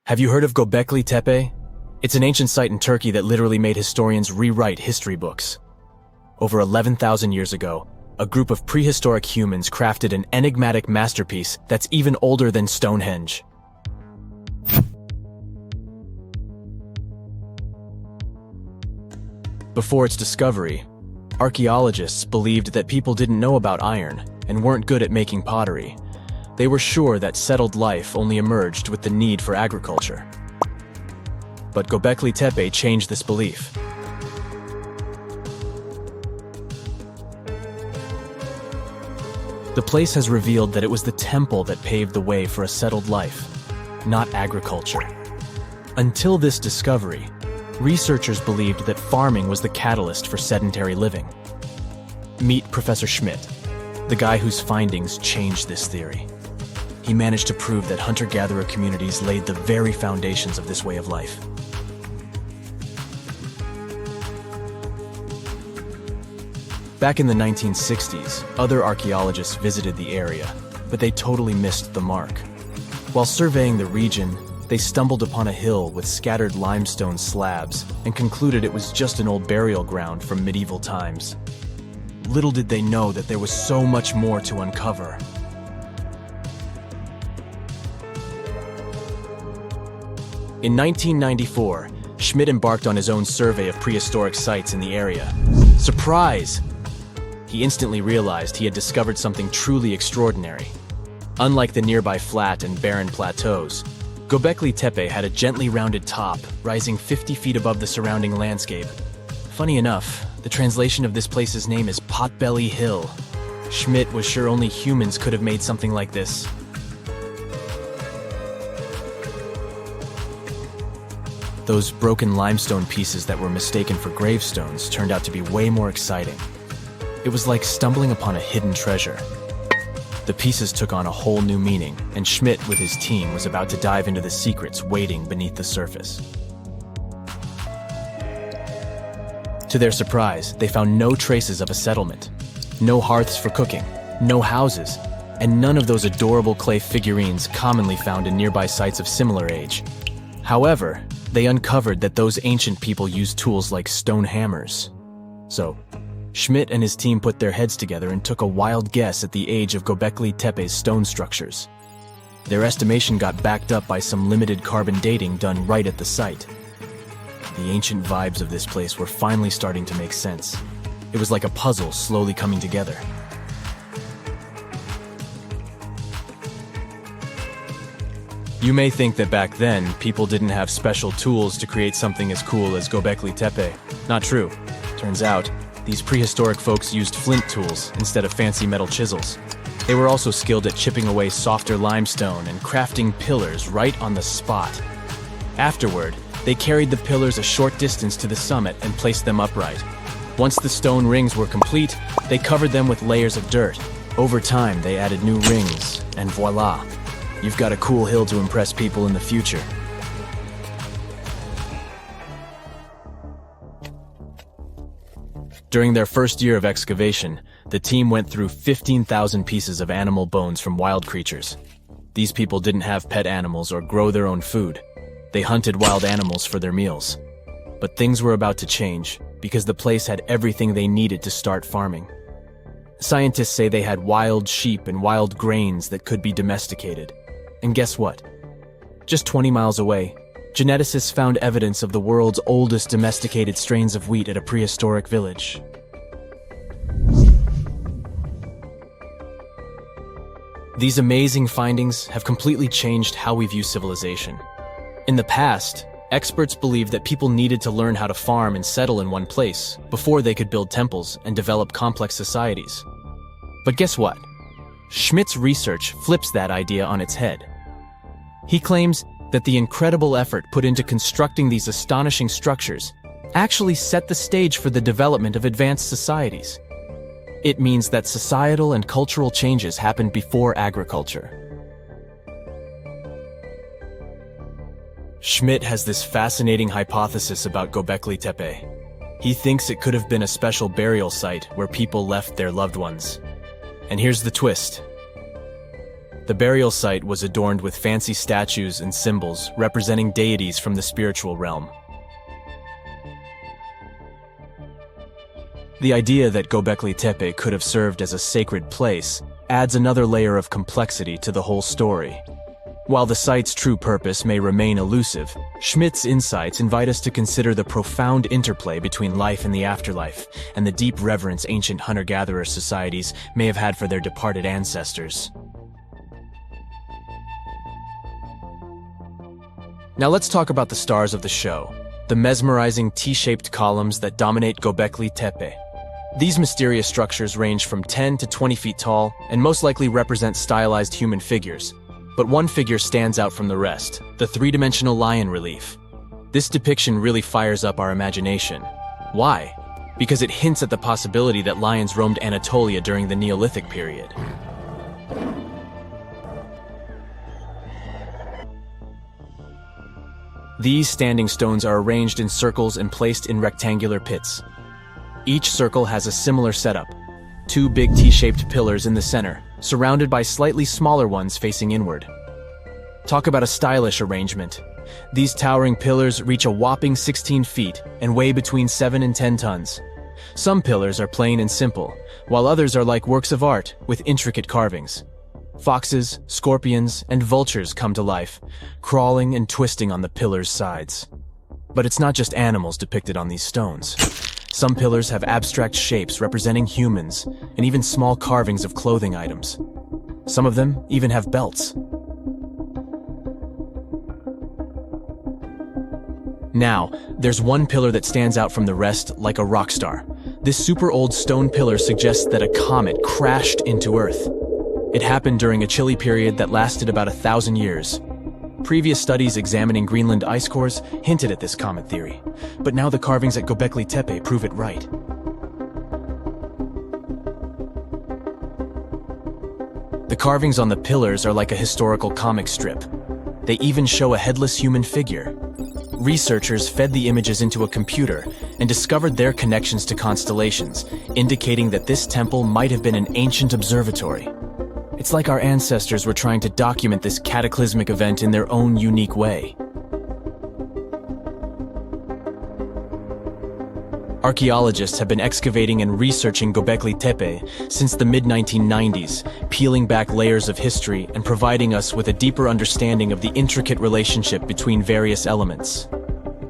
Have you heard of Gobekli Tepe? It's an ancient site in Turkey that literally made historians rewrite history books. Over 11,000 years ago, a group of prehistoric humans crafted an enigmatic masterpiece that's even older than Stonehenge. Before its discovery, archaeologists believed that people didn't know about iron and weren't good at making pottery. They were sure that settled life only emerged with the need for agriculture. But Gobekli Tepe changed this belief. The place has revealed that it was the temple that paved the way for a settled life, not agriculture. Until this discovery, researchers believed that farming was the catalyst for sedentary living. Meet Professor Schmidt, the guy whose findings changed this theory. He managed to prove that hunter-gatherer communities laid the very foundations of this way of life. Back in the 1960s, other archaeologists visited the area, but they totally missed the mark. While surveying the region, they stumbled upon a hill with scattered limestone slabs and concluded it was just an old burial ground from medieval times. Little did they know that there was so much more to uncover. In 1994, Schmidt embarked on his own survey of prehistoric sites in the area. Surprise! He instantly realized he had discovered something truly extraordinary. Unlike the nearby flat and barren plateaus, Gobekli Tepe had a gently rounded top, rising 50 feet above the surrounding landscape. Funny enough, the translation of this place's name is Potbelly Hill. Schmidt was sure only humans could have made something like this. Those broken limestone pieces that were mistaken for gravestones turned out to be way more exciting. It was like stumbling upon a hidden treasure. The pieces took on a whole new meaning, and Schmidt with his team was about to dive into the secrets waiting beneath the surface. To their surprise, they found no traces of a settlement. No hearths for cooking, no houses, and none of those adorable clay figurines commonly found in nearby sites of similar age. However, they uncovered that those ancient people used tools like stone hammers. So, Schmidt and his team put their heads together and took a wild guess at the age of Gobekli Tepe's stone structures. Their estimation got backed up by some limited carbon dating done right at the site. The ancient vibes of this place were finally starting to make sense. It was like a puzzle slowly coming together. You may think that back then, people didn't have special tools to create something as cool as Gobekli Tepe. Not true. Turns out, these prehistoric folks used flint tools instead of fancy metal chisels. They were also skilled at chipping away softer limestone and crafting pillars right on the spot. Afterward, they carried the pillars a short distance to the summit and placed them upright. Once the stone rings were complete, they covered them with layers of dirt. Over time, they added new rings, and voila! You've got a cool hill to impress people in the future. During their first year of excavation, the team went through 15,000 pieces of animal bones from wild creatures. These people didn't have pet animals or grow their own food. They hunted wild animals for their meals. But things were about to change, because the place had everything they needed to start farming. Scientists say they had wild sheep and wild grains that could be domesticated. And guess what? Just 20 miles away, geneticists found evidence of the world's oldest domesticated strains of wheat at a prehistoric village. These amazing findings have completely changed how we view civilization. In the past, experts believed that people needed to learn how to farm and settle in one place before they could build temples and develop complex societies. But guess what? Schmidt's research flips that idea on its head. He claims that the incredible effort put into constructing these astonishing structures actually set the stage for the development of advanced societies. It means that societal and cultural changes happened before agriculture. Schmidt has this fascinating hypothesis about Gobekli Tepe. He thinks it could have been a special burial site where people left their loved ones. And here's the twist. The burial site was adorned with fancy statues and symbols representing deities from the spiritual realm. The idea that Gobekli Tepe could have served as a sacred place adds another layer of complexity to the whole story. While the site's true purpose may remain elusive, Schmidt's insights invite us to consider the profound interplay between life and the afterlife, and the deep reverence ancient hunter-gatherer societies may have had for their departed ancestors. Now let's talk about the stars of the show, the mesmerizing T-shaped columns that dominate Gobekli Tepe. These mysterious structures range from 10 to 20 feet tall and most likely represent stylized human figures. But one figure stands out from the rest, the three-dimensional lion relief. This depiction really fires up our imagination. Why? Because it hints at the possibility that lions roamed Anatolia during the Neolithic period. These standing stones are arranged in circles and placed in rectangular pits. Each circle has a similar setup. Two big T-shaped pillars in the center, surrounded by slightly smaller ones facing inward. Talk about a stylish arrangement. These towering pillars reach a whopping 16 feet and weigh between 7 and 10 tons. Some pillars are plain and simple, while others are like works of art with intricate carvings. Foxes, scorpions, and vultures come to life, crawling and twisting on the pillars' sides. But it's not just animals depicted on these stones. Some pillars have abstract shapes representing humans, and even small carvings of clothing items. Some of them even have belts. Now, there's one pillar that stands out from the rest like a rock star. This super old stone pillar suggests that a comet crashed into Earth. It happened during a chilly period that lasted about 1,000 years. Previous studies examining Greenland ice cores hinted at this comet theory, but now the carvings at Gobekli Tepe prove it right. The carvings on the pillars are like a historical comic strip. They even show a headless human figure. Researchers fed the images into a computer and discovered their connections to constellations, indicating that this temple might have been an ancient observatory. It's like our ancestors were trying to document this cataclysmic event in their own unique way. Archaeologists have been excavating and researching Gobekli Tepe since the mid-1990s, peeling back layers of history and providing us with a deeper understanding of the intricate relationship between various elements.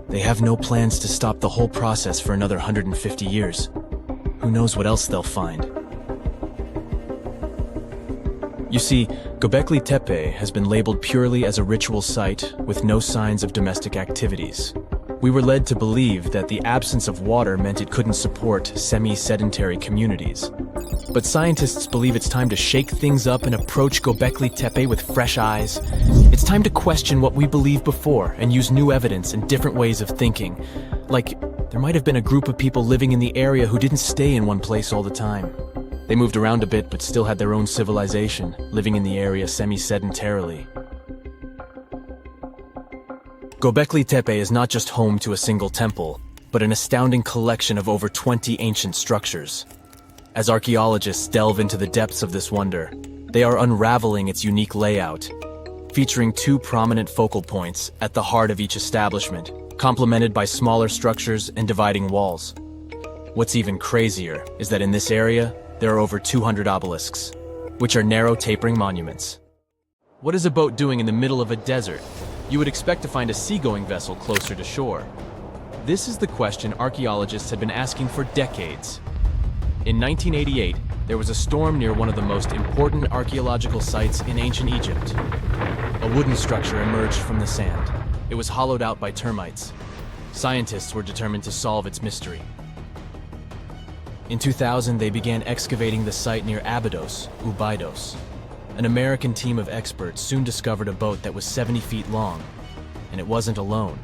They have no plans to stop the whole process for another 150 years. Who knows what else they'll find? You see, Gobekli Tepe has been labeled purely as a ritual site with no signs of domestic activities. We were led to believe that the absence of water meant it couldn't support semi-sedentary communities. But scientists believe it's time to shake things up and approach Gobekli Tepe with fresh eyes. It's time to question what we believed before and use new evidence and different ways of thinking. Like, there might have been a group of people living in the area who didn't stay in one place all the time. They moved around a bit but still had their own civilization, living in the area semi-sedentarily. Gobekli Tepe is not just home to a single temple, but an astounding collection of over 20 ancient structures. As archaeologists delve into the depths of this wonder, they are unraveling its unique layout, featuring two prominent focal points at the heart of each establishment, complemented by smaller structures and dividing walls. What's even crazier is that in this area, there are over 200 obelisks, which are narrow tapering monuments. What is a boat doing in the middle of a desert? You would expect to find a seagoing vessel closer to shore. This is the question archaeologists had been asking for decades. In 1988, there was a storm near one of the most important archaeological sites in ancient Egypt. A wooden structure emerged from the sand. It was hollowed out by termites. Scientists were determined to solve its mystery. In 2000, they began excavating the site near Abydos, Ubidos. An American team of experts soon discovered a boat that was 70 feet long, and it wasn't alone.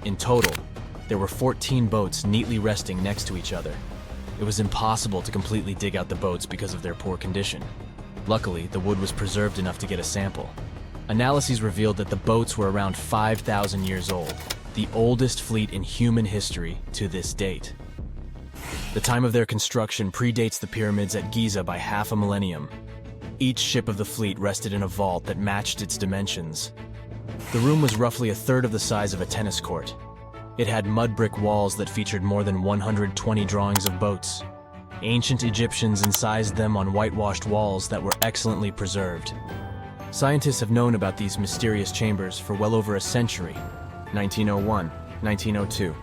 In total, there were 14 boats neatly resting next to each other. It was impossible to completely dig out the boats because of their poor condition. Luckily, the wood was preserved enough to get a sample. Analyses revealed that the boats were around 5,000 years old, the oldest fleet in human history to this date. The time of their construction predates the pyramids at Giza by half a millennium. Each ship of the fleet rested in a vault that matched its dimensions. The room was roughly a third of the size of a tennis court. It had mud brick walls that featured more than 120 drawings of boats. Ancient Egyptians incised them on whitewashed walls that were excellently preserved. Scientists have known about these mysterious chambers for well over a century. 1901, 1902.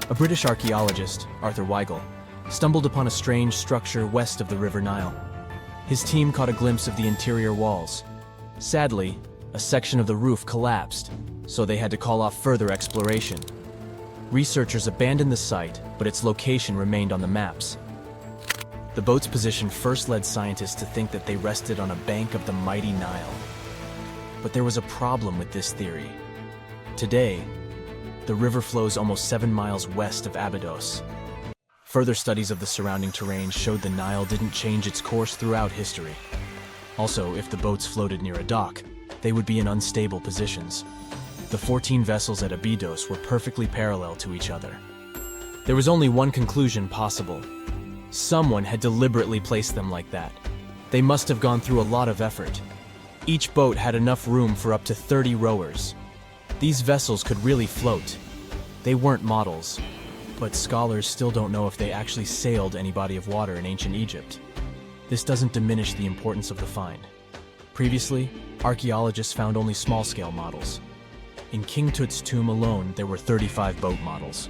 A British archaeologist, Arthur Weigel, stumbled upon a strange structure west of the River Nile. His team caught a glimpse of the interior walls. Sadly, a section of the roof collapsed, so they had to call off further exploration. Researchers abandoned the site, but its location remained on the maps. The boat's position first led scientists to think that they rested on a bank of the mighty Nile. But there was a problem with this theory. Today, the river flows almost 7 miles west of Abydos. Further studies of the surrounding terrain showed the Nile didn't change its course throughout history. Also, if the boats floated near a dock, they would be in unstable positions. The 14 vessels at Abydos were perfectly parallel to each other. There was only one conclusion possible. Someone had deliberately placed them like that. They must have gone through a lot of effort. Each boat had enough room for up to 30 rowers. These vessels could really float. They weren't models, but scholars still don't know if they actually sailed any body of water in ancient Egypt. This doesn't diminish the importance of the find. Previously, archaeologists found only small-scale models. In King Tut's tomb alone, there were 35 boat models.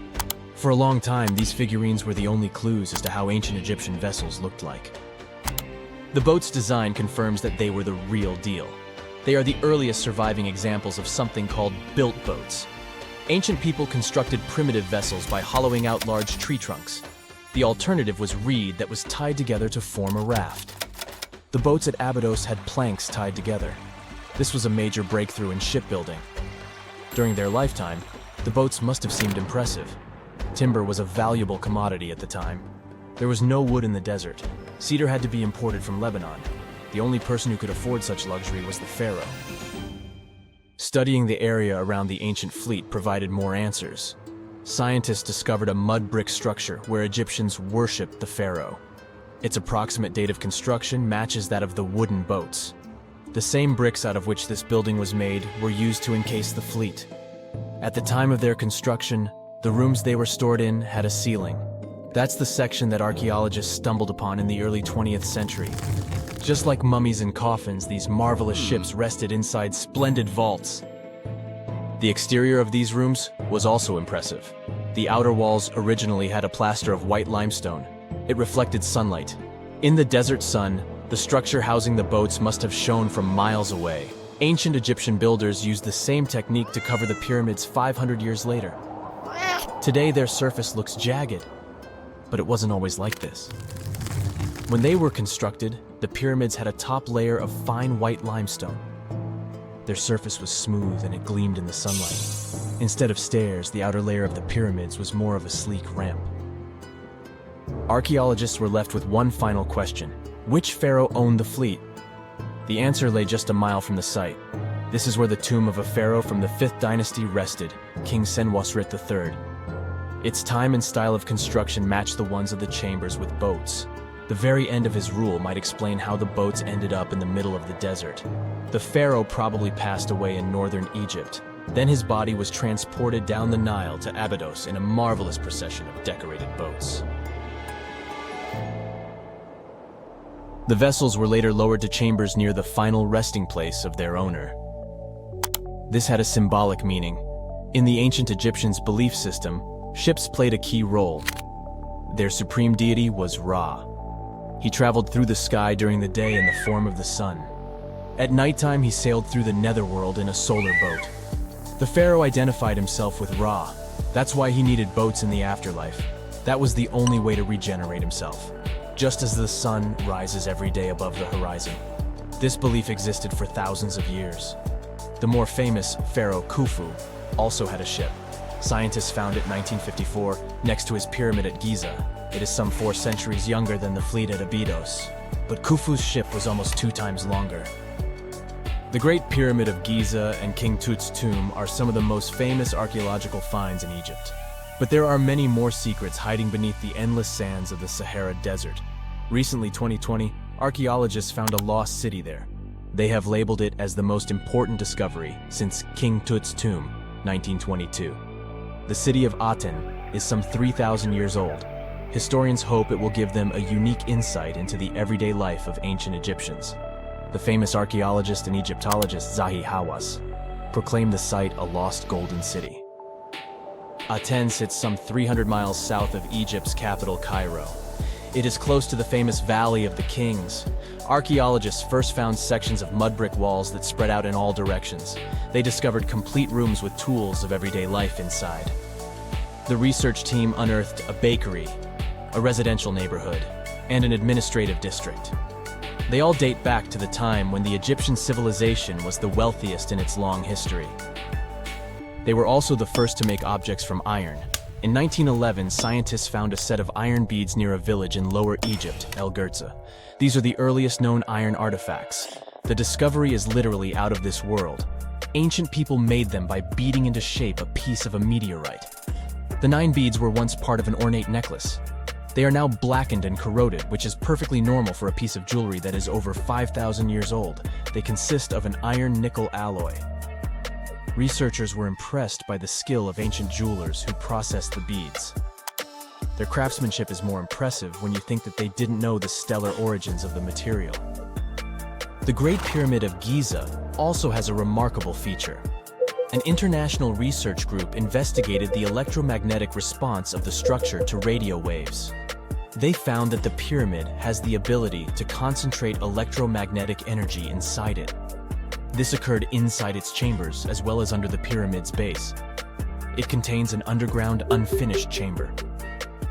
For a long time, these figurines were the only clues as to how ancient Egyptian vessels looked like. The boat's design confirms that they were the real deal. They are the earliest surviving examples of something called built boats. Ancient people constructed primitive vessels by hollowing out large tree trunks. The alternative was reed that was tied together to form a raft. The boats at Abydos had planks tied together. This was a major breakthrough in shipbuilding. During their lifetime, the boats must have seemed impressive. Timber was a valuable commodity at the time. There was no wood in the desert. Cedar had to be imported from Lebanon. The only person who could afford such luxury was the pharaoh. Studying the area around the ancient fleet provided more answers. Scientists discovered a mud brick structure where Egyptians worshipped the pharaoh. Its approximate date of construction matches that of the wooden boats. The same bricks out of which this building was made were used to encase the fleet. At the time of their construction, the rooms they were stored in had a ceiling. That's the section that archaeologists stumbled upon in the early 20th century. Just like mummies and coffins, these marvelous ships rested inside splendid vaults. The exterior of these rooms was also impressive. The outer walls originally had a plaster of white limestone. It reflected sunlight. In the desert sun, the structure housing the boats must have shone from miles away. Ancient Egyptian builders used the same technique to cover the pyramids 500 years later. Today, their surface looks jagged, but it wasn't always like this. When they were constructed, the pyramids had a top layer of fine white limestone. Their surface was smooth and it gleamed in the sunlight. Instead of stairs, the outer layer of the pyramids was more of a sleek ramp. Archaeologists were left with one final question. Which pharaoh owned the fleet? The answer lay just a mile from the site. This is where the tomb of a pharaoh from the 5th dynasty rested, King Senwosret III. Its time and style of construction matched the ones of the chambers with boats. The very end of his rule might explain how the boats ended up in the middle of the desert. The pharaoh probably passed away in northern Egypt. Then his body was transported down the Nile to Abydos in a marvelous procession of decorated boats. The vessels were later lowered to chambers near the final resting place of their owner. This had a symbolic meaning. In the ancient Egyptians' belief system, ships played a key role. Their supreme deity was Ra. He traveled through the sky during the day in the form of the sun. At nighttime, he sailed through the netherworld in a solar boat. The pharaoh identified himself with Ra. That's why he needed boats in the afterlife. That was the only way to regenerate himself. Just as the sun rises every day above the horizon. This belief existed for thousands of years. The more famous Pharaoh Khufu also had a ship. Scientists found it in 1954 next to his pyramid at Giza. It is some 4 centuries younger than the fleet at Abydos, but Khufu's ship was almost 2 times longer. The Great Pyramid of Giza and King Tut's tomb are some of the most famous archaeological finds in Egypt. But there are many more secrets hiding beneath the endless sands of the Sahara Desert. Recently, 2020, archaeologists found a lost city there. They have labeled it as the most important discovery since King Tut's tomb, 1922. The city of Aten is some 3,000 years old. Historians hope it will give them a unique insight into the everyday life of ancient Egyptians. The famous archaeologist and Egyptologist Zahi Hawass proclaimed the site a lost golden city. Aten sits some 300 miles south of Egypt's capital, Cairo. It is close to the famous Valley of the Kings. Archaeologists first found sections of mud brick walls that spread out in all directions. They discovered complete rooms with tools of everyday life inside. The research team unearthed a bakery, a residential neighborhood, and an administrative district. They all date back to the time when the Egyptian civilization was the wealthiest in its long history. They were also the first to make objects from iron. In 1911, scientists found a set of iron beads near a village in Lower Egypt, El Gurza. These are the earliest known iron artifacts. The discovery is literally out of this world. Ancient people made them by beating into shape a piece of a meteorite. The 9 beads were once part of an ornate necklace. They are now blackened and corroded, which is perfectly normal for a piece of jewelry that is over 5,000 years old. They consist of an iron-nickel alloy. Researchers were impressed by the skill of ancient jewelers who processed the beads. Their craftsmanship is more impressive when you think that they didn't know the stellar origins of the material. The Great Pyramid of Giza also has a remarkable feature. An international research group investigated the electromagnetic response of the structure to radio waves. They found that the pyramid has the ability to concentrate electromagnetic energy inside it. This occurred inside its chambers as well as under the pyramid's base. It contains an underground, unfinished chamber.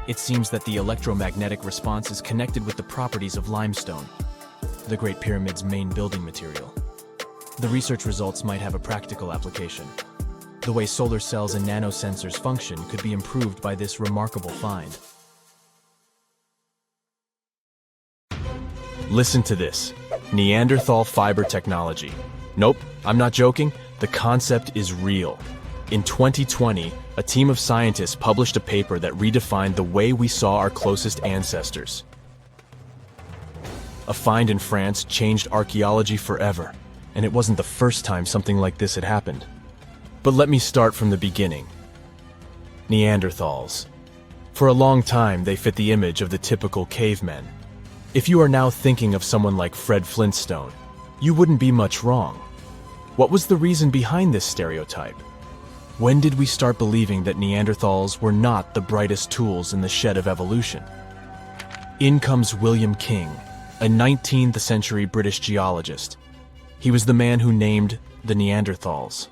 It seems that the electromagnetic response is connected with the properties of limestone, the Great Pyramid's main building material. The research results might have a practical application. The way solar cells and nanosensors function could be improved by this remarkable find. Listen to this. Neanderthal fiber technology. Nope, I'm not joking. The concept is real. In 2020, a team of scientists published a paper that redefined the way we saw our closest ancestors. A find in France changed archaeology forever, and it wasn't the first time something like this had happened. But let me start from the beginning. Neanderthals. For a long time, they fit the image of the typical cavemen. If you are now thinking of someone like Fred Flintstone, you wouldn't be much wrong. What was the reason behind this stereotype? When did we start believing that Neanderthals were not the brightest tools in the shed of evolution? In comes William King, a 19th century British geologist. He was the man who named the Neanderthals.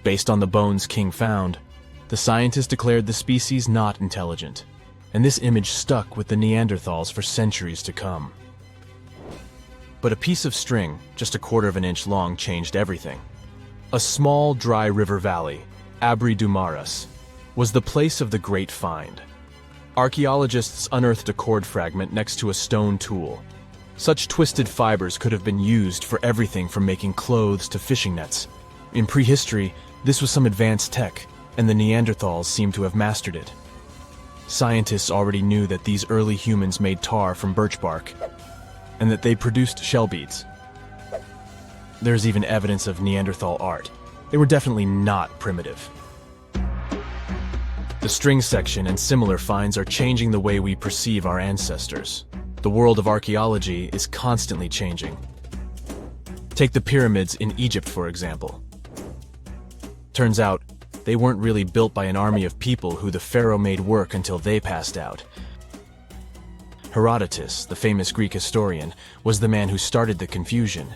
Based on the bones King found, the scientist declared the species not intelligent, and this image stuck with the Neanderthals for centuries to come. But a piece of string, just 1/4 of an inch long, changed everything. A small, dry river valley, Abri du Maras, was the place of the great find. Archaeologists unearthed a cord fragment next to a stone tool. Such twisted fibers could have been used for everything from making clothes to fishing nets. In prehistory, this was some advanced tech, and the Neanderthals seemed to have mastered it. Scientists already knew that these early humans made tar from birch bark, and that they produced shell beads. There's even evidence of Neanderthal art. They were definitely not primitive. The string section and similar finds are changing the way we perceive our ancestors. The world of archaeology is constantly changing. Take the pyramids in Egypt, for example. Turns out, they weren't really built by an army of people who the pharaoh made work until they passed out. Herodotus, the famous Greek historian, was the man who started the confusion.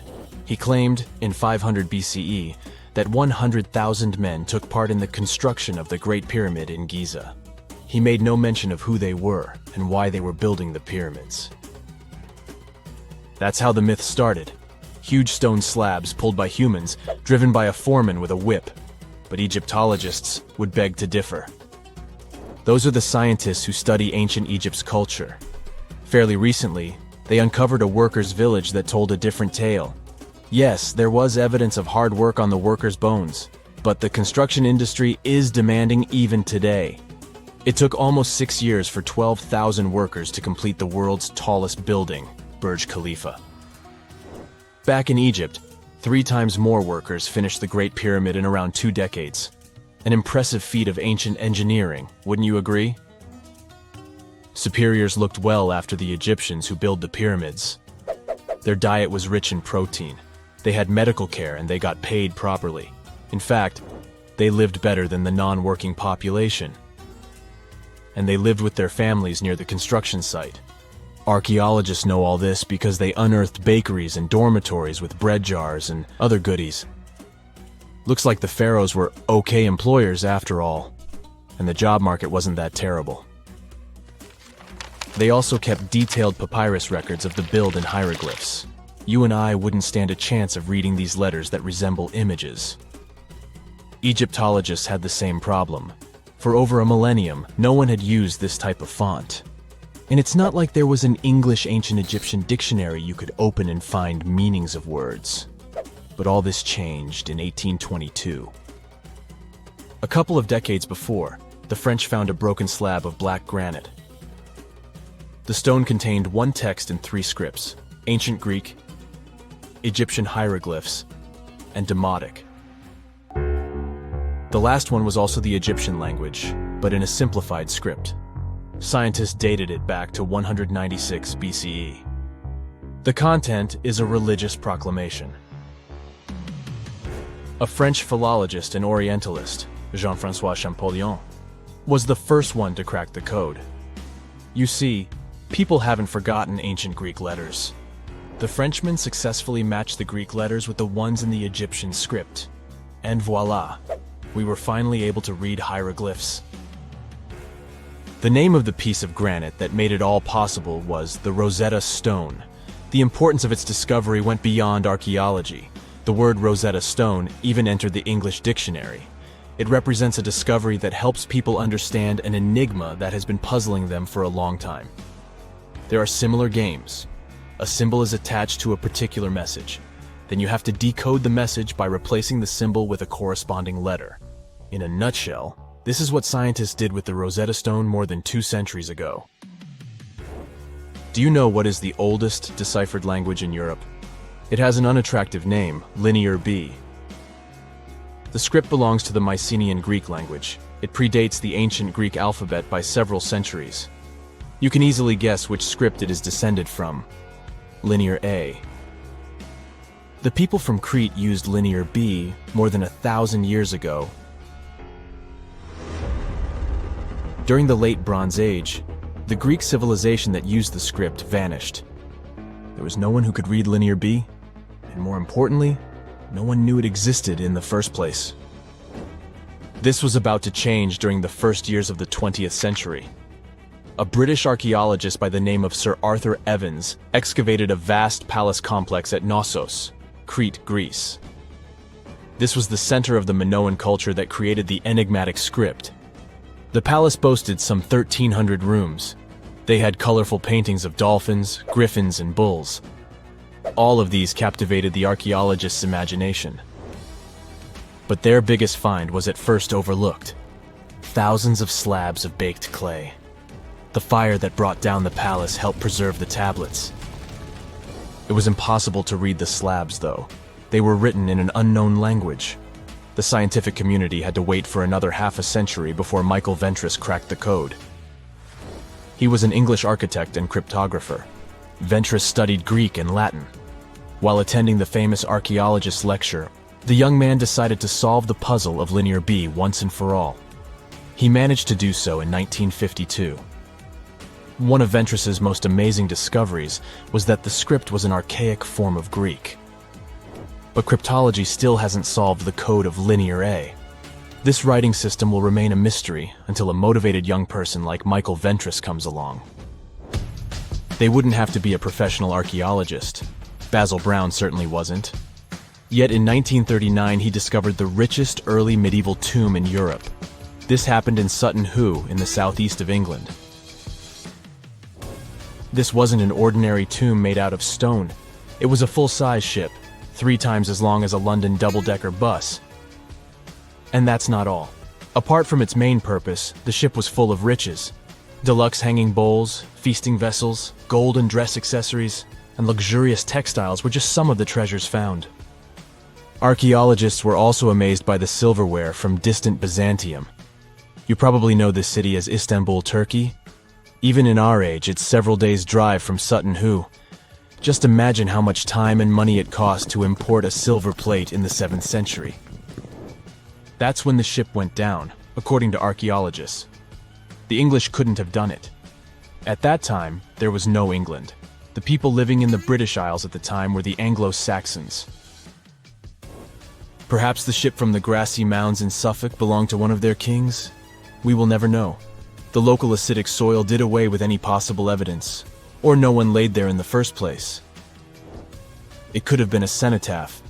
He claimed, in 500 BCE, that 100,000 men took part in the construction of the Great Pyramid in Giza. He made no mention of who they were and why they were building the pyramids. That's how the myth started. Huge stone slabs pulled by humans, driven by a foreman with a whip. But Egyptologists would beg to differ. Those are the scientists who study ancient Egypt's culture. Fairly recently, they uncovered a workers' village that told a different tale. Yes, there was evidence of hard work on the workers' bones, but the construction industry is demanding even today. It took almost 6 years for 12,000 workers to complete the world's tallest building, Burj Khalifa. Back in Egypt, 3 times more workers finished the Great Pyramid in around 2 decades. An impressive feat of ancient engineering, wouldn't you agree? Superiors looked well after the Egyptians who built the pyramids. Their diet was rich in protein. They had medical care and they got paid properly. In fact, they lived better than the non-working population. And they lived with their families near the construction site. Archaeologists know all this because they unearthed bakeries and dormitories with bread jars and other goodies. Looks like the pharaohs were okay employers after all, and the job market wasn't that terrible. They also kept detailed papyrus records of the build and hieroglyphs. You and I wouldn't stand a chance of reading these letters that resemble images. Egyptologists had the same problem. For over a millennium, no one had used this type of font. And it's not like there was an English ancient Egyptian dictionary you could open and find meanings of words. But all this changed in 1822. A couple of decades before, the French found a broken slab of black granite. The stone contained one text in 3 scripts: Ancient Greek, Egyptian hieroglyphs, and Demotic. The last one was also the Egyptian language, but in a simplified script. Scientists dated it back to 196 BCE. The content is a religious proclamation. A French philologist and Orientalist, Jean-François Champollion, was the first one to crack the code. You see, people haven't forgotten ancient Greek letters. The Frenchman successfully matched the Greek letters with the ones in the Egyptian script. And voila, we were finally able to read hieroglyphs. The name of the piece of granite that made it all possible was the Rosetta Stone. The importance of its discovery went beyond archaeology. The word Rosetta Stone even entered the English dictionary. It represents a discovery that helps people understand an enigma that has been puzzling them for a long time. There are similar games. A symbol is attached to a particular message. Then you have to decode the message by replacing the symbol with a corresponding letter. In a nutshell, this is what scientists did with the Rosetta Stone more than 2 centuries ago. Do you know what is the oldest deciphered language in Europe? It has an unattractive name, Linear B. The script belongs to the Mycenaean Greek language. It predates the ancient Greek alphabet by several centuries. You can easily guess which script it is descended from. Linear A. The people from Crete used Linear B more than 1,000 years ago. During the Late Bronze Age, the Greek civilization that used the script vanished. There was no one who could read Linear B, and more importantly, no one knew it existed in the first place. This was about to change during the first years of the 20th century. A British archaeologist by the name of Sir Arthur Evans excavated a vast palace complex at Knossos, Crete, Greece. This was the center of the Minoan culture that created the enigmatic script. The palace boasted some 1,300 rooms. They had colorful paintings of dolphins, griffins, and bulls. All of these captivated the archaeologists' imagination. But their biggest find was at first overlooked: thousands of slabs of baked clay. The fire that brought down the palace helped preserve the tablets. It was impossible to read the slabs, though. They were written in an unknown language. The scientific community had to wait for another half a century before Michael Ventris cracked the code. He was an English architect and cryptographer. Ventris studied Greek and Latin. While attending the famous archaeologist lecture, the young man decided to solve the puzzle of Linear B once and for all. He managed to do so in 1952. One of Ventris's most amazing discoveries was that the script was an archaic form of Greek. But cryptology still hasn't solved the code of Linear A. This writing system will remain a mystery until a motivated young person like Michael Ventris comes along. They wouldn't have to be a professional archaeologist. Basil Brown certainly wasn't. Yet in 1939 he discovered the richest early medieval tomb in Europe. This happened in Sutton Hoo in the southeast of England. This wasn't an ordinary tomb made out of stone. It was a full-size ship, 3 times as long as a London double-decker bus. And that's not all. Apart from its main purpose, the ship was full of riches. Deluxe hanging bowls, feasting vessels, gold and dress accessories, and luxurious textiles were just some of the treasures found. Archaeologists were also amazed by the silverware from distant Byzantium. You probably know this city as Istanbul, Turkey. Even in our age, it's several days' drive from Sutton Hoo. Just imagine how much time and money it cost to import a silver plate in the 7th century. That's when the ship went down, according to archaeologists. The English couldn't have done it. At that time, there was no England. The people living in the British Isles at the time were the Anglo-Saxons. Perhaps the ship from the grassy mounds in Suffolk belonged to one of their kings? We will never know. The local acidic soil did away with any possible evidence, or no one laid there in the first place. It could have been a cenotaph,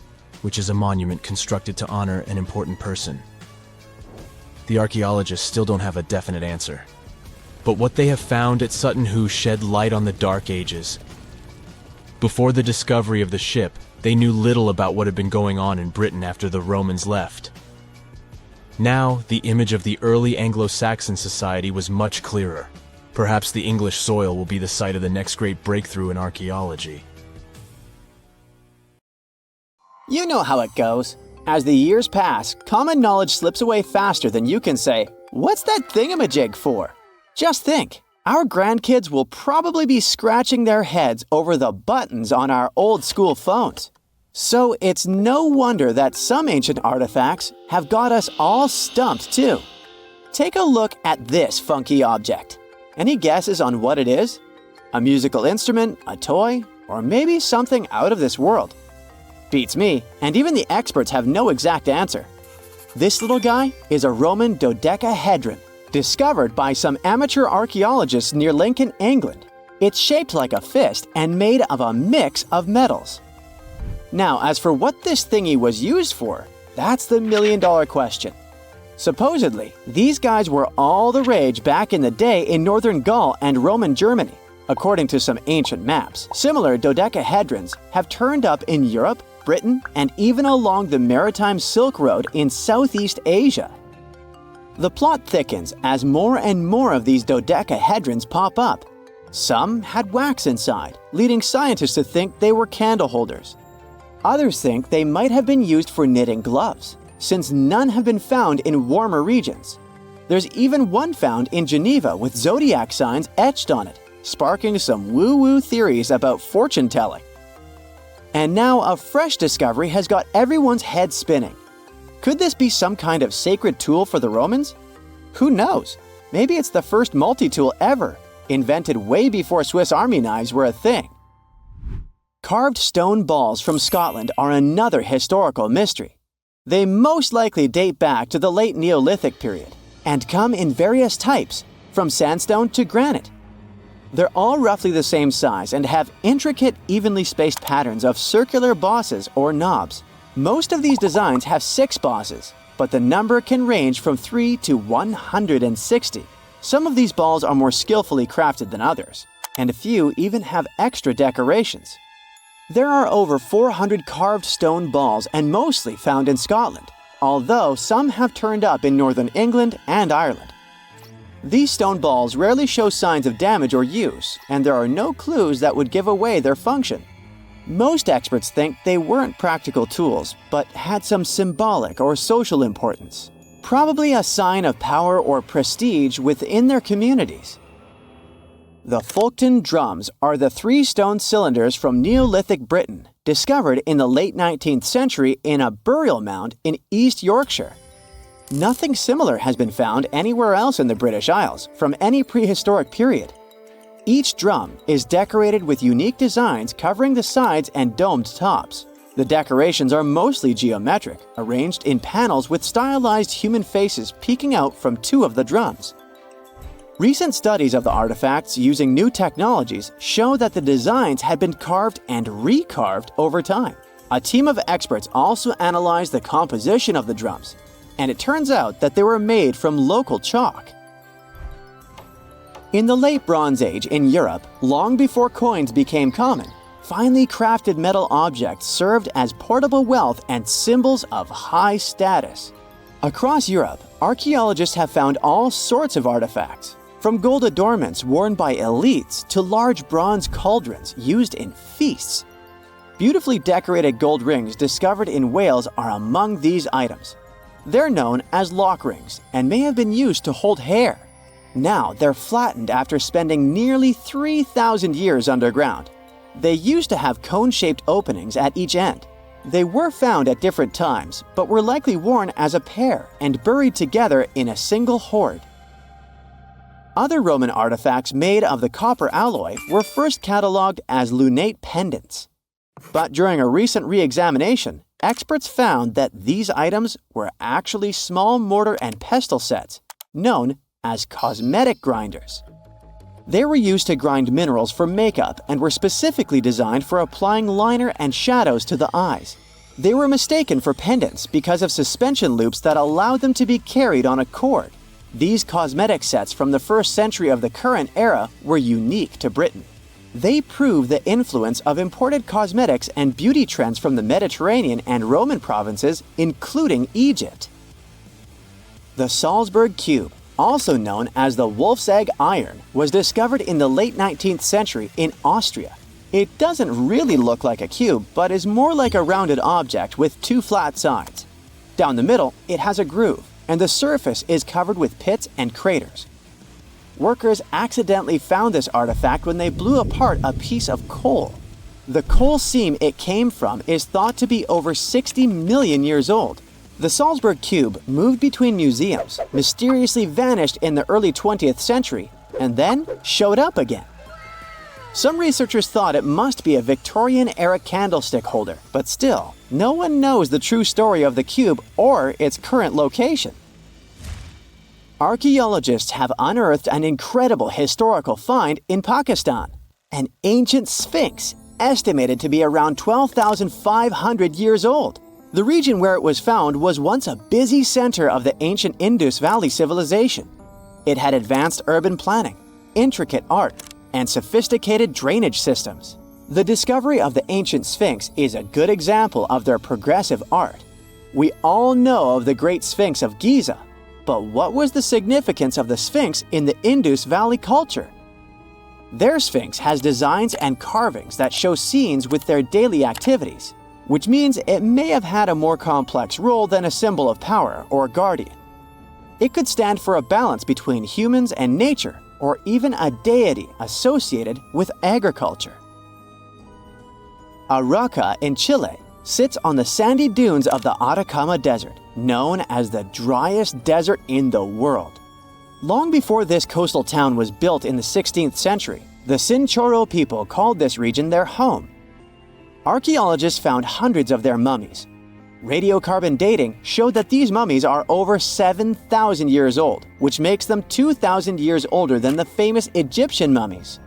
which is a monument constructed to honor an important person. The archaeologists still don't have a definite answer. But what they have found at Sutton Hoo shed light on the Dark Ages. Before the discovery of the ship, they knew little about what had been going on in Britain after the Romans left. Now, the image of the early Anglo-Saxon society was much clearer. Perhaps the English soil will be the site of the next great breakthrough in archaeology. You know how it goes. As the years pass, common knowledge slips away faster than you can say, "What's that thingamajig for?" Just think, our grandkids will probably be scratching their heads over the buttons on our old school phones. So it's no wonder that some ancient artifacts have got us all stumped too. Take a look at this funky object. Any guesses on what it is? A musical instrument, a toy, or maybe something out of this world? Beats me, and even the experts have no exact answer. This little guy is a Roman dodecahedron, discovered by some amateur archaeologists near Lincoln, England. It's shaped like a fist and made of a mix of metals. Now, as for what this thingy was used for, that's the million-dollar question. Supposedly, these guys were all the rage back in the day in northern Gaul and Roman Germany. According to some ancient maps, similar dodecahedrons have turned up in Europe, Britain, and even along the maritime Silk Road in Southeast Asia. The plot thickens as more and more of these dodecahedrons pop up. Some had wax inside, leading scientists to think they were candle holders. Others think they might have been used for knitting gloves, since none have been found in warmer regions. There's even one found in Geneva with zodiac signs etched on it, sparking some woo-woo theories about fortune-telling. And now a fresh discovery has got everyone's head spinning. Could this be some kind of sacred tool for the Romans? Who knows? Maybe it's the first multi-tool ever, invented way before Swiss Army knives were a thing. Carved stone balls from Scotland are another historical mystery. They most likely date back to the late Neolithic period and come in various types, from sandstone to granite. They're all roughly the same size and have intricate, evenly spaced patterns of circular bosses or knobs. Most of these designs have 6 bosses, but the number can range from 3 to 160. Some of these balls are more skillfully crafted than others, and a few even have extra decorations. There are over 400 carved stone balls and mostly found in Scotland, although some have turned up in northern England and Ireland. These stone balls rarely show signs of damage or use, and there are no clues that would give away their function. Most experts think they weren't practical tools, but had some symbolic or social importance, probably a sign of power or prestige within their communities. The Folkton drums are the 3 stone cylinders from Neolithic Britain, discovered in the late 19th century in a burial mound in East Yorkshire. Nothing similar has been found anywhere else in the British Isles from any prehistoric period. Each drum is decorated with unique designs covering the sides and domed tops. The decorations are mostly geometric, arranged in panels with stylized human faces peeking out from 2 of the drums. Recent studies of the artifacts using new technologies show that the designs had been carved and recarved over time. A team of experts also analyzed the composition of the drums, and it turns out that they were made from local chalk. In the late Bronze Age in Europe, long before coins became common, finely crafted metal objects served as portable wealth and symbols of high status. Across Europe, archaeologists have found all sorts of artifacts, from gold adornments worn by elites to large bronze cauldrons used in feasts. Beautifully decorated gold rings discovered in Wales are among these items. They're known as lock rings and may have been used to hold hair. Now they're flattened after spending nearly 3,000 years underground. They used to have cone-shaped openings at each end. They were found at different times, but were likely worn as a pair and buried together in a single hoard. Other Roman artifacts made of the copper alloy were first catalogued as lunate pendants. But during a recent re-examination, experts found that these items were actually small mortar and pestle sets, known as cosmetic grinders. They were used to grind minerals for makeup and were specifically designed for applying liner and shadows to the eyes. They were mistaken for pendants because of suspension loops that allowed them to be carried on a cord. These cosmetic sets from the 1st century of the current era were unique to Britain. They prove the influence of imported cosmetics and beauty trends from the Mediterranean and Roman provinces, including Egypt. The Salzburg Cube, also known as the Wolf's Egg Iron, was discovered in the late 19th century in Austria. It doesn't really look like a cube, but is more like a rounded object with 2 flat sides. Down the middle, it has a groove, and the surface is covered with pits and craters. Workers accidentally found this artifact when they blew apart a piece of coal. The coal seam it came from is thought to be over 60 million years old. The Salzburg Cube moved between museums, mysteriously vanished in the early 20th century, and then showed up again. Some researchers thought it must be a Victorian-era candlestick holder, but still, no one knows the true story of the cube or its current location. Archaeologists have unearthed an incredible historical find in Pakistan, an ancient sphinx estimated to be around 12,500 years old. The region where it was found was once a busy center of the ancient Indus Valley civilization. It had advanced urban planning, intricate art, and sophisticated drainage systems. The discovery of the ancient Sphinx is a good example of their progressive art. We all know of the Great Sphinx of Giza, but what was the significance of the Sphinx in the Indus Valley culture? Their Sphinx has designs and carvings that show scenes with their daily activities, which means it may have had a more complex role than a symbol of power or guardian. It could stand for a balance between humans and nature, or even a deity associated with agriculture. Arauca in Chile sits on the sandy dunes of the Atacama Desert, known as the driest desert in the world. Long before this coastal town was built in the 16th century, the Chinchorro people called this region their home. Archaeologists found hundreds of their mummies. Radiocarbon dating showed that these mummies are over 7,000 years old, which makes them 2,000 years older than the famous Egyptian mummies.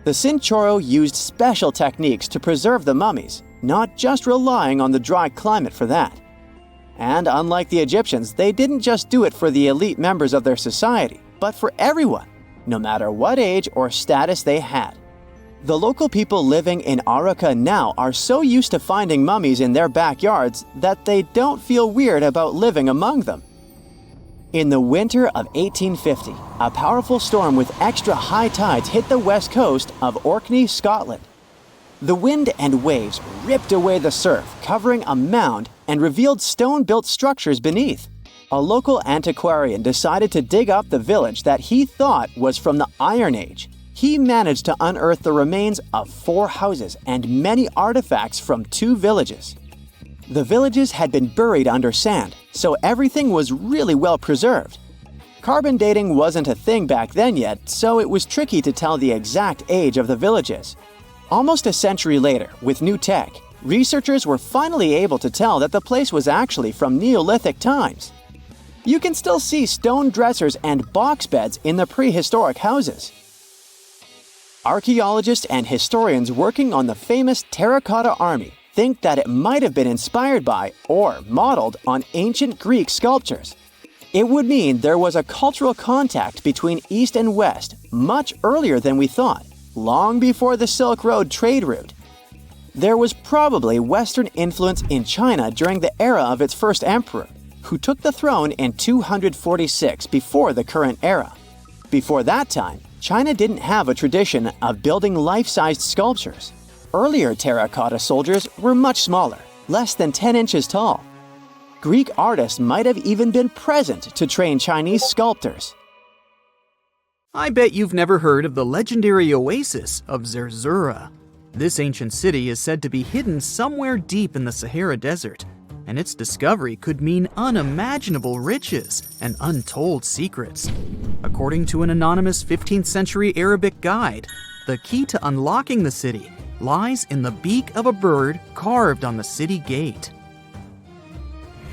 The Chinchorro used special techniques to preserve the mummies, not just relying on the dry climate for that. And unlike the Egyptians, they didn't just do it for the elite members of their society, but for everyone, no matter what age or status they had. The local people living in Arauca now are so used to finding mummies in their backyards that they don't feel weird about living among them. In the winter of 1850, a powerful storm with extra high tides hit the west coast of Orkney, Scotland. The wind and waves ripped away the surf, covering a mound, and revealed stone-built structures beneath. A local antiquarian decided to dig up the village that he thought was from the Iron Age. He managed to unearth the remains of 4 houses and many artifacts from 2 villages. The villages had been buried under sand, so everything was really well preserved. Carbon dating wasn't a thing back then yet, so it was tricky to tell the exact age of the villages. Almost a century later, with new tech, researchers were finally able to tell that the place was actually from Neolithic times. You can still see stone dressers and box beds in the prehistoric houses. Archaeologists and historians working on the famous Terracotta Army think that it might have been inspired by or modeled on ancient Greek sculptures. It would mean there was a cultural contact between East and West much earlier than we thought, long before the Silk Road trade route. There was probably Western influence in China during the era of its first emperor, who took the throne in 246 before the current era. Before that time, China didn't have a tradition of building life-sized sculptures. Earlier terracotta soldiers were much smaller, less than 10 inches tall. Greek artists might have even been present to train Chinese sculptors. I bet you've never heard of the legendary oasis of Zerzura. This ancient city is said to be hidden somewhere deep in the Sahara Desert, and its discovery could mean unimaginable riches and untold secrets. According to an anonymous 15th century Arabic guide, the key to unlocking the city lies in the beak of a bird carved on the city gate.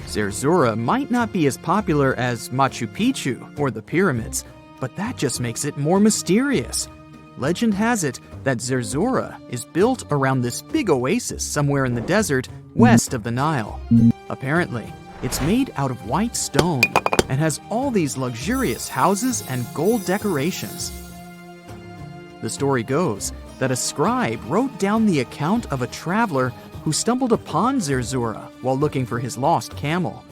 Zerzura might not be as popular as Machu Picchu or the pyramids, but that just makes it more mysterious. Legend has it that Zerzura is built around this big oasis somewhere in the desert west of the Nile. Apparently, it's made out of white stone and has all these luxurious houses and gold decorations. The story goes that a scribe wrote down the account of a traveler who stumbled upon Zerzura while looking for his lost camel.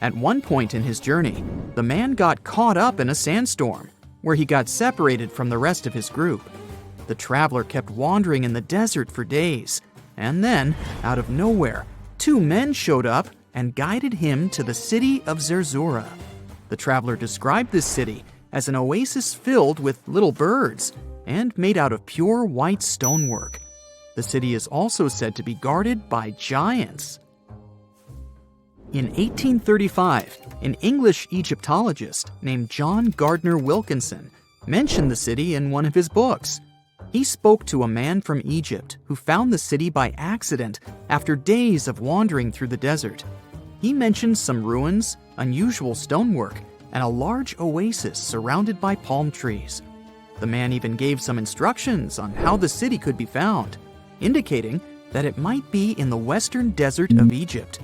At one point in his journey, the man got caught up in a sandstorm, where he got separated from the rest of his group. The traveler kept wandering in the desert for days, and then, out of nowhere, two men showed up and guided him to the city of Zerzura. The traveler described this city as an oasis filled with little birds and made out of pure white stonework. The city is also said to be guarded by giants. In 1835, an English Egyptologist named John Gardner Wilkinson mentioned the city in one of his books. He spoke to a man from Egypt who found the city by accident after days of wandering through the desert. He mentioned some ruins, unusual stonework, and a large oasis surrounded by palm trees. The man even gave some instructions on how the city could be found, indicating that it might be in the western desert of Egypt.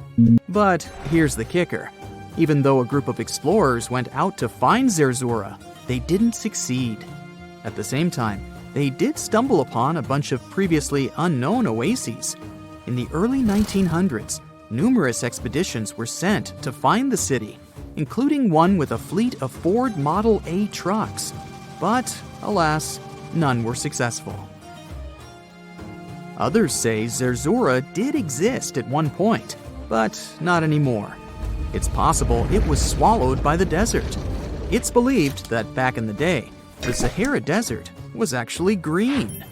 But here's the kicker. Even though a group of explorers went out to find Zerzura, they didn't succeed. At the same time, they did stumble upon a bunch of previously unknown oases. In the early 1900s, numerous expeditions were sent to find the city, including one with a fleet of Ford Model A trucks. But, alas, none were successful. Others say Zerzura did exist at one point, but not anymore. It's possible it was swallowed by the desert. It's believed that back in the day, the Sahara Desert was actually green.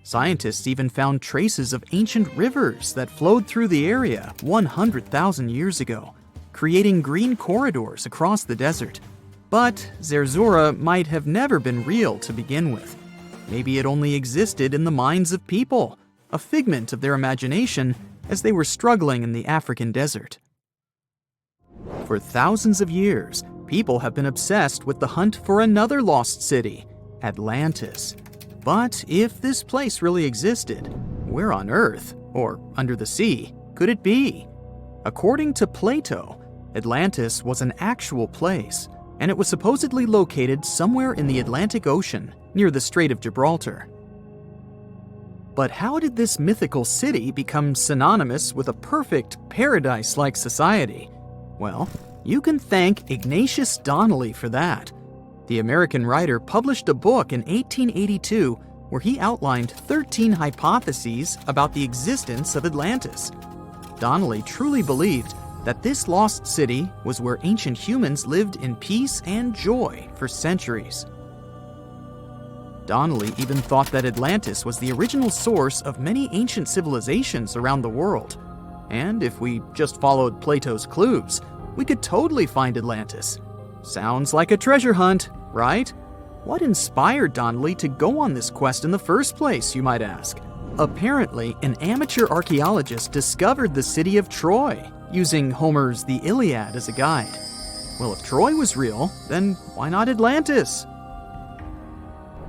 Scientists even found traces of ancient rivers that flowed through the area 100,000 years ago, creating green corridors across the desert. But Zerzura might have never been real to begin with. Maybe it only existed in the minds of people, a figment of their imagination as they were struggling in the African desert. For thousands of years, people have been obsessed with the hunt for another lost city, Atlantis. But if this place really existed, where on Earth, or under the sea, could it be? According to Plato, Atlantis was an actual place, and it was supposedly located somewhere in the Atlantic Ocean, near the Strait of Gibraltar. But how did this mythical city become synonymous with a perfect, paradise-like society? Well, you can thank Ignatius Donnelly for that. The American writer published a book in 1882 where he outlined 13 hypotheses about the existence of Atlantis. Donnelly truly believed that this lost city was where ancient humans lived in peace and joy for centuries. Donnelly even thought that Atlantis was the original source of many ancient civilizations around the world. And if we just followed Plato's clues, we could totally find Atlantis. Sounds like a treasure hunt, right? What inspired Donnelly to go on this quest in the first place, you might ask? Apparently, an amateur archaeologist discovered the city of Troy, using Homer's The Iliad as a guide. Well, if Troy was real, then why not Atlantis?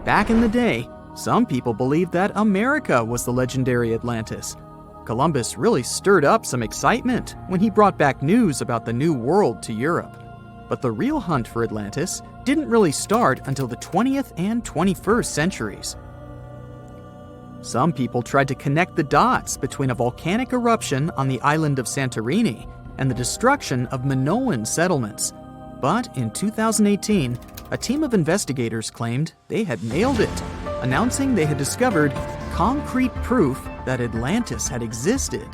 Back in the day, some people believed that America was the legendary Atlantis. Columbus really stirred up some excitement when he brought back news about the New World to Europe. But the real hunt for Atlantis didn't really start until the 20th and 21st centuries. Some people tried to connect the dots between a volcanic eruption on the island of Santorini and the destruction of Minoan settlements. But in 2018, a team of investigators claimed they had nailed it, announcing they had discovered concrete proof that Atlantis had existed.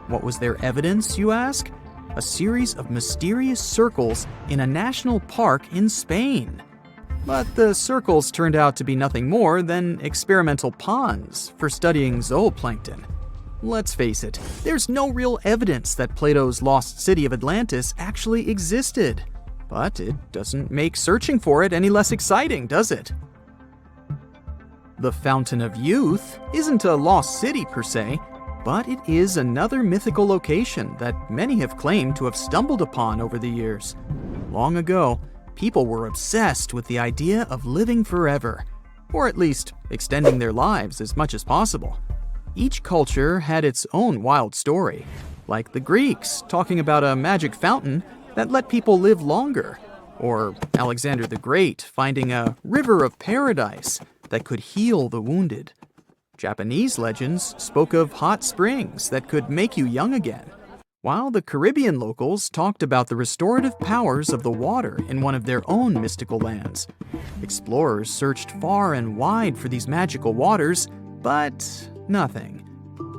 What was their evidence, you ask? A series of mysterious circles in a national park in Spain. But the circles turned out to be nothing more than experimental ponds for studying zooplankton. Let's face it, there's no real evidence that Plato's lost city of Atlantis actually existed. But it doesn't make searching for it any less exciting, does it? The Fountain of Youth isn't a lost city per se, but it is another mythical location that many have claimed to have stumbled upon over the years. Long ago, people were obsessed with the idea of living forever, or at least extending their lives as much as possible. Each culture had its own wild story, like the Greeks talking about a magic fountain that let people live longer, or Alexander the Great finding a river of paradise that could heal the wounded. Japanese legends spoke of hot springs that could make you young again, while the Caribbean locals talked about the restorative powers of the water in one of their own mystical lands. Explorers searched far and wide for these magical waters, but nothing.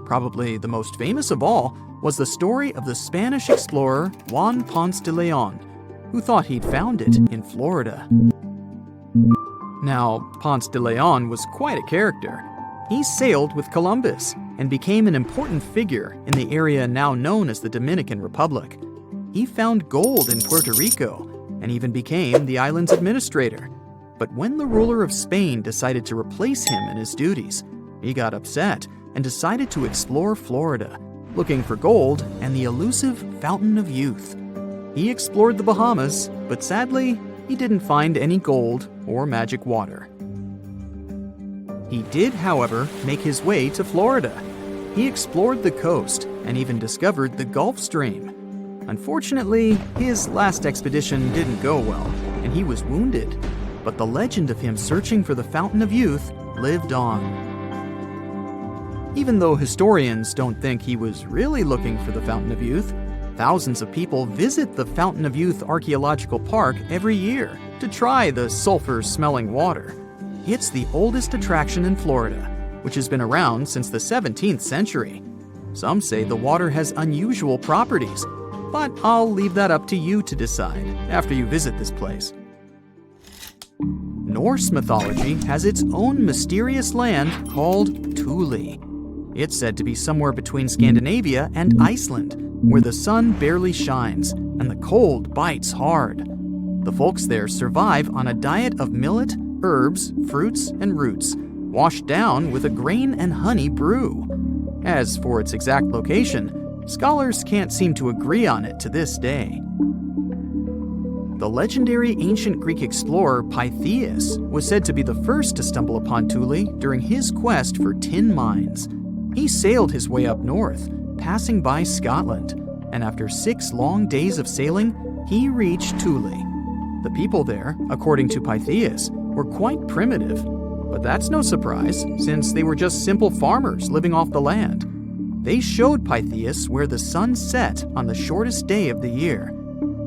Probably the most famous of all was the story of the Spanish explorer Juan Ponce de Leon, who thought he'd found it in Florida. Now, Ponce de Leon was quite a character. He sailed with Columbus and became an important figure in the area now known as the Dominican Republic. He found gold in Puerto Rico and even became the island's administrator. But when the ruler of Spain decided to replace him in his duties, he got upset and decided to explore Florida, looking for gold and the elusive Fountain of Youth. He explored the Bahamas, but sadly, he didn't find any gold or magic water. He did, however, make his way to Florida. He explored the coast and even discovered the Gulf Stream. Unfortunately, his last expedition didn't go well, and he was wounded. But the legend of him searching for the Fountain of Youth lived on. Even though historians don't think he was really looking for the Fountain of Youth, thousands of people visit the Fountain of Youth Archaeological Park every year to try the sulfur-smelling water. It's the oldest attraction in Florida, which has been around since the 17th century. Some say the water has unusual properties, but I'll leave that up to you to decide after you visit this place. Norse mythology has its own mysterious land called Thule. It's said to be somewhere between Scandinavia and Iceland, where the sun barely shines and the cold bites hard. The folks there survive on a diet of millet, herbs, fruits, and roots, washed down with a grain and honey brew. As for its exact location, scholars can't seem to agree on it to this day. The legendary ancient Greek explorer Pytheas was said to be the first to stumble upon Thule during his quest for tin mines. He sailed his way up north, passing by Scotland, and after 6 long days of sailing, he reached Thule. The people there, according to Pytheas, were quite primitive, but that's no surprise since they were just simple farmers living off the land. They showed Pytheas where the sun set on the shortest day of the year.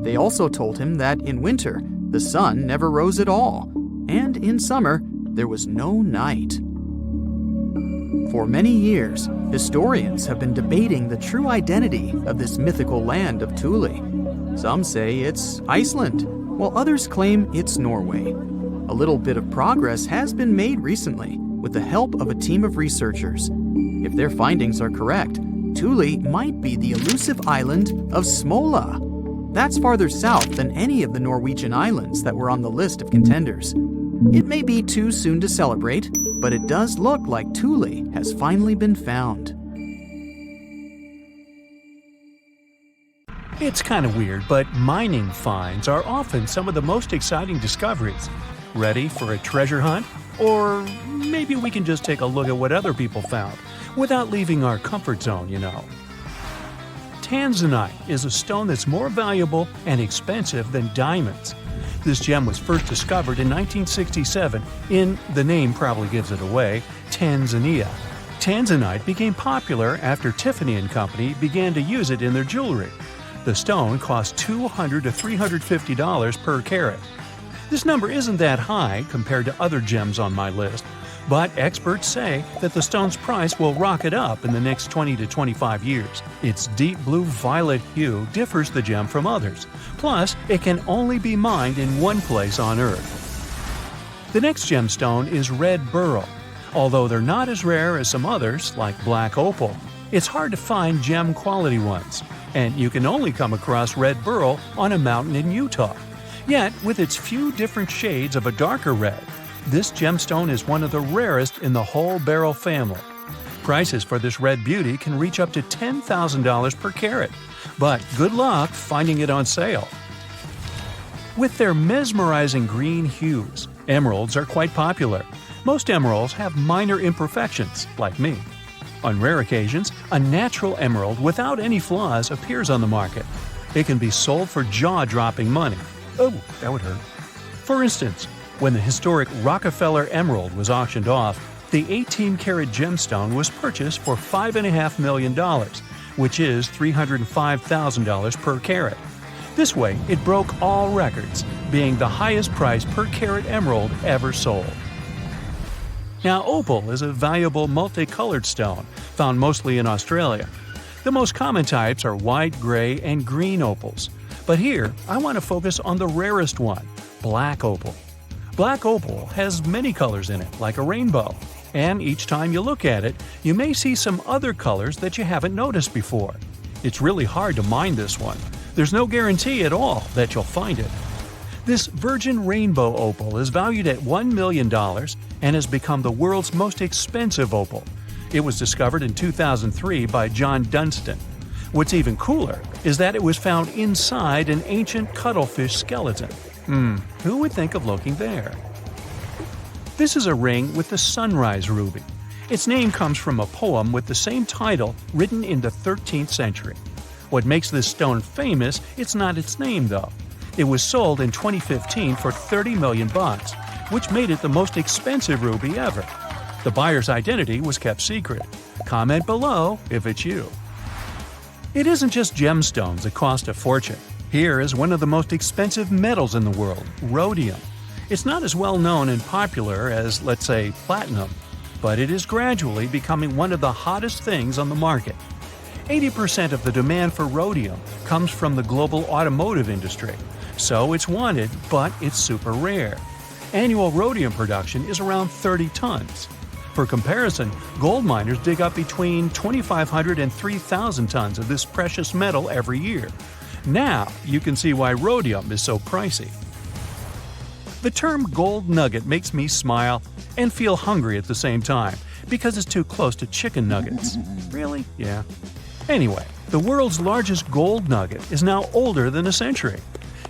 They also told him that in winter, the sun never rose at all, and in summer, there was no night. For many years, historians have been debating the true identity of this mythical land of Thule. Some say it's Iceland, while others claim it's Norway. A little bit of progress has been made recently with the help of a team of researchers. If their findings are correct, Thule might be the elusive island of Smola. That's farther south than any of the Norwegian islands that were on the list of contenders. It may be too soon to celebrate, but it does look like Thule has finally been found. It's kind of weird, but mining finds are often some of the most exciting discoveries. Ready for a treasure hunt? Or maybe we can just take a look at what other people found, without leaving our comfort zone, you know. Tanzanite is a stone that's more valuable and expensive than diamonds. This gem was first discovered in 1967 in, the name probably gives it away, Tanzania. Tanzanite became popular after Tiffany & Company began to use it in their jewelry. The stone costs $200 to $350 per carat. This number isn't that high compared to other gems on my list, but experts say that the stone's price will rocket up in the next 20 to 25 years. Its deep blue-violet hue differs the gem from others. Plus, it can only be mined in one place on Earth. The next gemstone is red beryl. Although they're not as rare as some others, like black opal, it's hard to find gem-quality ones, and you can only come across red beryl on a mountain in Utah. Yet, with its few different shades of a darker red, this gemstone is one of the rarest in the whole beryl family. Prices for this red beauty can reach up to $10,000 per carat, but good luck finding it on sale. With their mesmerizing green hues, emeralds are quite popular. Most emeralds have minor imperfections, like me. On rare occasions, a natural emerald without any flaws appears on the market. It can be sold for jaw-dropping money. Oh, that would hurt. For instance, when the historic Rockefeller Emerald was auctioned off, the 18-karat gemstone was purchased for $5.5 million, which is $305,000 per carat. This way, it broke all records, being the highest price per carat emerald ever sold. Now, opal is a valuable multicolored stone, found mostly in Australia. The most common types are white, gray, and green opals. But here, I want to focus on the rarest one, black opal. Black opal has many colors in it, like a rainbow. And each time you look at it, you may see some other colors that you haven't noticed before. It's really hard to mine this one. There's no guarantee at all that you'll find it. This virgin rainbow opal is valued at $1 million and has become the world's most expensive opal. It was discovered in 2003 by John Dunstan. What's even cooler is that it was found inside an ancient cuttlefish skeleton. Who would think of looking there? This is a ring with the sunrise ruby. Its name comes from a poem with the same title written in the 13th century. What makes this stone famous, it's not its name though. It was sold in 2015 for $30 million, which made it the most expensive ruby ever. The buyer's identity was kept secret. Comment below if it's you. It isn't just gemstones that cost a fortune. Here is one of the most expensive metals in the world, rhodium. It's not as well known and popular as, let's say, platinum, but it is gradually becoming one of the hottest things on the market. 80% of the demand for rhodium comes from the global automotive industry, so it's wanted, but it's super rare. Annual rhodium production is around 30 tons. For comparison, gold miners dig up between 2,500 and 3,000 tons of this precious metal every year. Now you can see why rhodium is so pricey. The term gold nugget makes me smile and feel hungry at the same time because it's too close to chicken nuggets. Really? Yeah. Anyway, the world's largest gold nugget is now older than a century.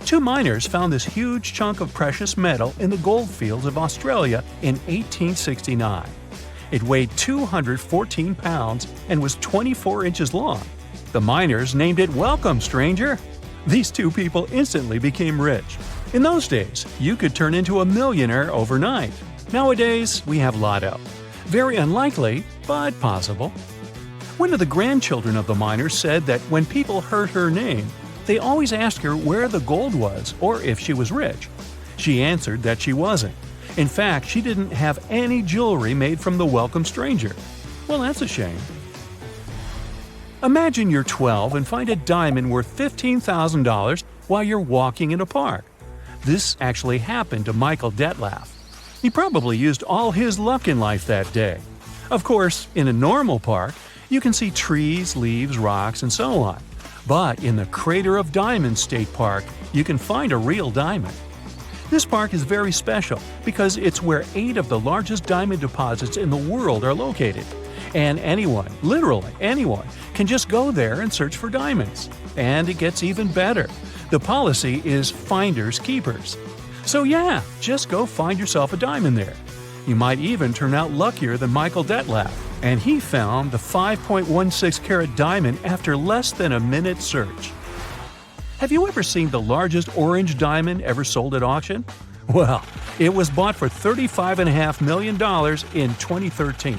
Two miners found this huge chunk of precious metal in the gold fields of Australia in 1869. It weighed 214 pounds and was 24 inches long. The miners named it "Welcome, Stranger." These two people instantly became rich. In those days, you could turn into a millionaire overnight. Nowadays, we have Lotto. Very unlikely, but possible. One of the grandchildren of the miners said that when people heard her name, they always asked her where the gold was or if she was rich. She answered that she wasn't. In fact, she didn't have any jewelry made from the welcome stranger. Well, that's a shame. Imagine you're 12 and find a diamond worth $15,000 while you're walking in a park. This actually happened to Michael Detlef. He probably used all his luck in life that day. Of course, in a normal park, you can see trees, leaves, rocks, and so on. But in the Crater of Diamonds State Park, you can find a real diamond. This park is very special because it's where 8 of the largest diamond deposits in the world are located. And anyone, literally anyone, can just go there and search for diamonds. And it gets even better. The policy is finders keepers. So yeah, just go find yourself a diamond there. You might even turn out luckier than Michael Detlef, and he found the 5.16 carat diamond after less than a minute search. Have you ever seen the largest orange diamond ever sold at auction? Well, it was bought for $35.5 million in 2013.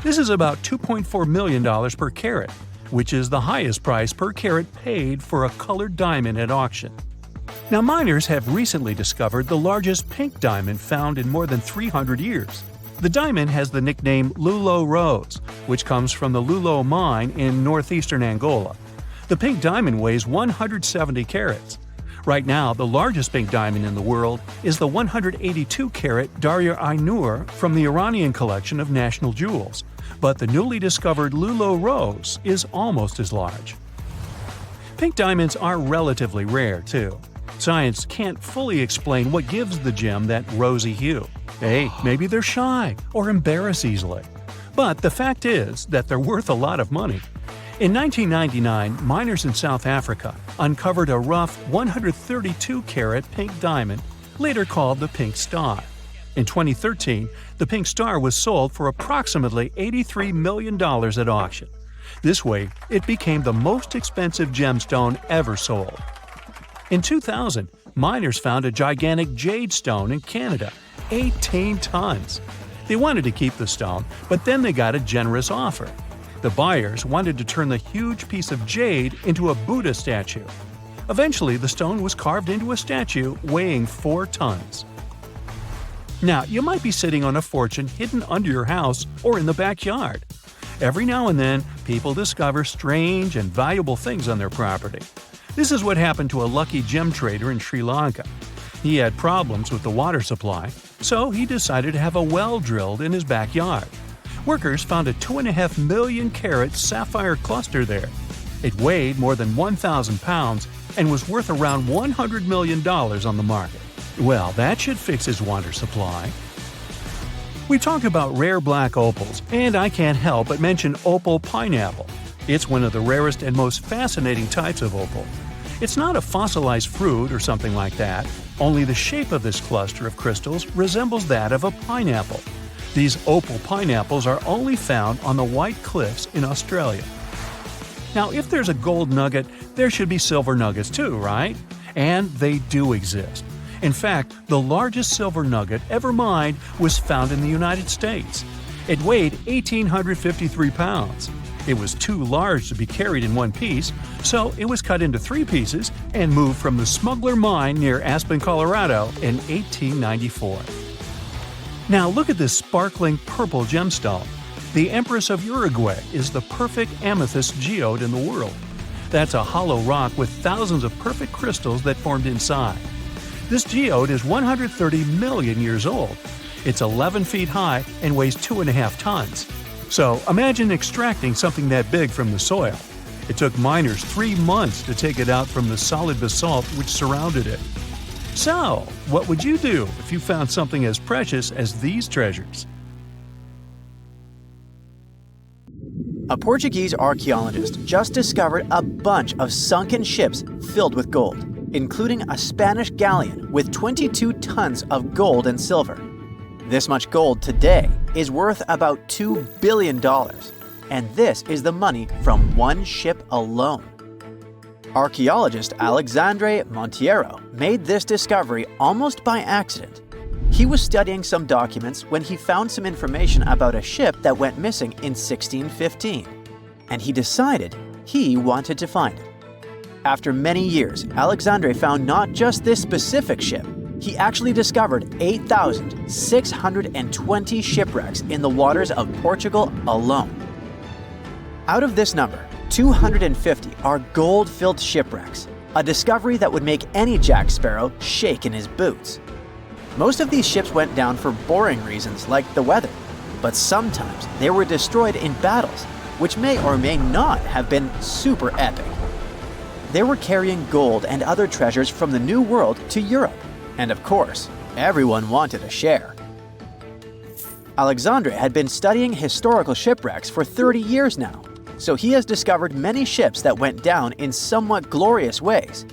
This is about $2.4 million per carat. which is the highest price per carat paid for a colored diamond at auction. Now, miners have recently discovered the largest pink diamond found in more than 300 years. The diamond has the nickname Lulo Rose, which comes from the Lulo mine in northeastern Angola. The pink diamond weighs 170 carats. Right now, the largest pink diamond in the world is the 182-carat Darya Ainur from the Iranian collection of national jewels, but the newly discovered Lulo Rose is almost as large. Pink diamonds are relatively rare, too. Science can't fully explain what gives the gem that rosy hue. Hey, maybe they're shy or embarrass easily. But the fact is that they're worth a lot of money. In 1999, miners in South Africa uncovered a rough 132-carat pink diamond, later called the Pink Star. In 2013, the Pink Star was sold for approximately $83 million at auction. This way, it became the most expensive gemstone ever sold. In 2000, miners found a gigantic jade stone in Canada, 18 tons. They wanted to keep the stone, but then they got a generous offer. The buyers wanted to turn the huge piece of jade into a Buddha statue. Eventually, the stone was carved into a statue weighing 4 tons. Now, you might be sitting on a fortune hidden under your house or in the backyard. Every now and then, people discover strange and valuable things on their property. This is what happened to a lucky gem trader in Sri Lanka. He had problems with the water supply, so he decided to have a well drilled in his backyard. Workers found a 2.5 million carat sapphire cluster there. It weighed more than 1,000 pounds and was worth around $100 million on the market. Well, that should fix his water supply. We talk about rare black opals, and I can't help but mention opal pineapple. It's one of the rarest and most fascinating types of opal. It's not a fossilized fruit or something like that, only the shape of this cluster of crystals resembles that of a pineapple. These opal pineapples are only found on the White Cliffs in Australia. Now, if there's a gold nugget, there should be silver nuggets too, right? And they do exist. In fact, the largest silver nugget ever mined was found in the United States. It weighed 1,853 pounds. It was too large to be carried in one piece, so it was cut into 3 pieces and moved from the Smuggler Mine near Aspen, Colorado in 1894. Now look at this sparkling purple gemstone. The Empress of Uruguay is the perfect amethyst geode in the world. That's a hollow rock with thousands of perfect crystals that formed inside. This geode is 130 million years old. It's 11 feet high and weighs 2.5 tons. So imagine extracting something that big from the soil. It took miners 3 months to take it out from the solid basalt which surrounded it. So, what would you do if you found something as precious as these treasures? A Portuguese archaeologist just discovered a bunch of sunken ships filled with gold, including a Spanish galleon with 22 tons of gold and silver. This much gold today is worth about $2 billion, and this is the money from one ship alone. Archaeologist Alexandre Monteiro made this discovery almost by accident. He was studying some documents when he found some information about a ship that went missing in 1615, and he decided he wanted to find it. After many years, Alexandre found not just this specific ship, he actually discovered 8,620 shipwrecks in the waters of Portugal alone. Out of this number, 250 are gold-filled shipwrecks, a discovery that would make any Jack Sparrow shake in his boots. Most of these ships went down for boring reasons like the weather, but sometimes they were destroyed in battles, which may or may not have been super epic. They were carrying gold and other treasures from the New World to Europe, and of course, everyone wanted a share. Alexandre had been studying historical shipwrecks for 30 years now, so he has discovered many ships that went down in somewhat glorious ways.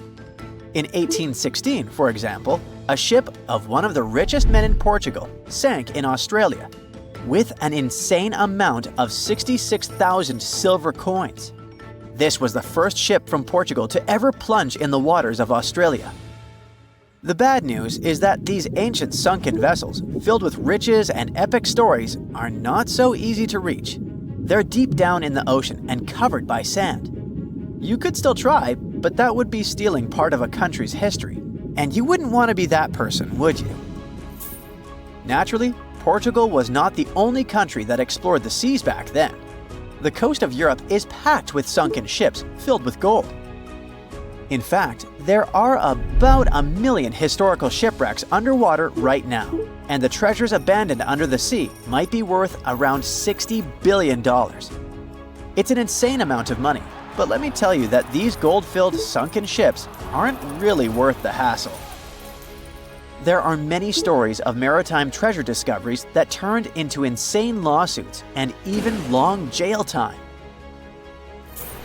In 1816, for example, a ship of one of the richest men in Portugal sank in Australia, with an insane amount of 66,000 silver coins. This was the first ship from Portugal to ever plunge in the waters of Australia. The bad news is that these ancient sunken vessels, filled with riches and epic stories, are not so easy to reach. They're deep down in the ocean and covered by sand. You could still try, but that would be stealing part of a country's history. And you wouldn't want to be that person, would you? Naturally, Portugal was not the only country that explored the seas back then. The coast of Europe is packed with sunken ships filled with gold. In fact, there are about 1 million historical shipwrecks underwater right now, and the treasures abandoned under the sea might be worth around $60 billion. It's an insane amount of money, but let me tell you that these gold-filled sunken ships aren't really worth the hassle. There are many stories of maritime treasure discoveries that turned into insane lawsuits and even long jail time.